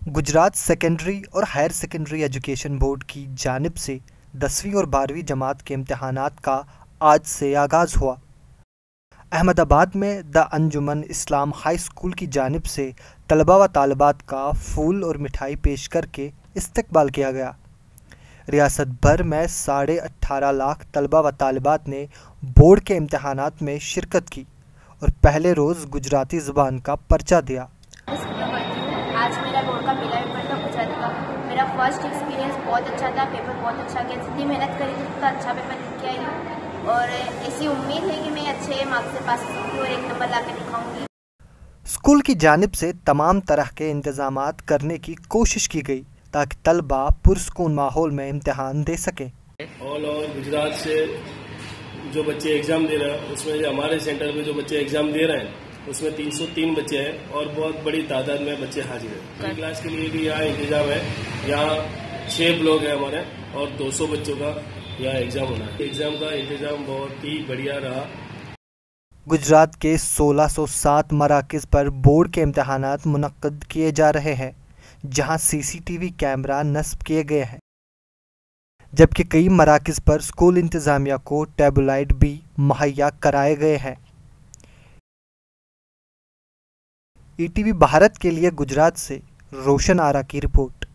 Gujarat secondary और higher secondary education board की जानिब से 10वीं और 12वीं जमात के इम्तहानात का आज से आगाज़ हुआ। अहमदाबाद में the Anjuman Islam high school की जानिब से तलबा व तालिबात का फूल और मिठाई पेश करके इस्तकबाल किया गया। रियासत भर में 18.5 लाख तलबा व तालिबात ने बोर्ड के इम्तहानात में शिरकत की और पहले रोज़ गुजराती ज़बान का पर्चा दिया। आज मेरा बोर्ड का पहला पेपर था गुजराती का। मेरा फर्स्ट एक्सपीरियंस बहुत अच्छा था, पेपर बहुत अच्छा गया। जितनी मेहनत करी थी उतना अच्छा पेपर लिख के आई हूँ और ऐसी उम्मीद है कि मैं अच्छे मार्क्स से पास करूँगी और 1 नंबर ला के दिखाऊँगी। स्कूल की जानिब से तमाम तरह के इंतजामात करने की कोशिश की गई ताकि तलबा पुरस्कून माहौल में इम्तहान दे सकें। ऑल ओवर गुजरात से जो बच्चे एग्ज़ाम दे रहे हैं उसमें हमारे सेंटर में जो बच्चे एग्ज़ाम दे रहे हैं उसमें 303 बच्चे हैं और बहुत बड़ी तादाद में बच्चे हाजिर हैं। क्लास के लिए भी यहाँ इंतजाम है। यहाँ 6 ब्लॉक है हमारे और 200 बच्चों का यहाँ एग्ज़ाम होना है। एग्ज़ाम का इंतजाम बहुत ही बढ़िया रहा। गुजरात के 1607 मराकज़ पर बोर्ड के इम्तहानात मुनक्कद किए जा रहे हैं, जहां सीसीटीवी कैमरा नस्ब किए गए हैं, जबकि कई मराकज़ पर स्कूल इंतज़ामिया को टैबलाइट भी मुहैया कराए गए हैं। ईटीवी भारत के लिए गुजरात से रोशन आरा की रिपोर्ट।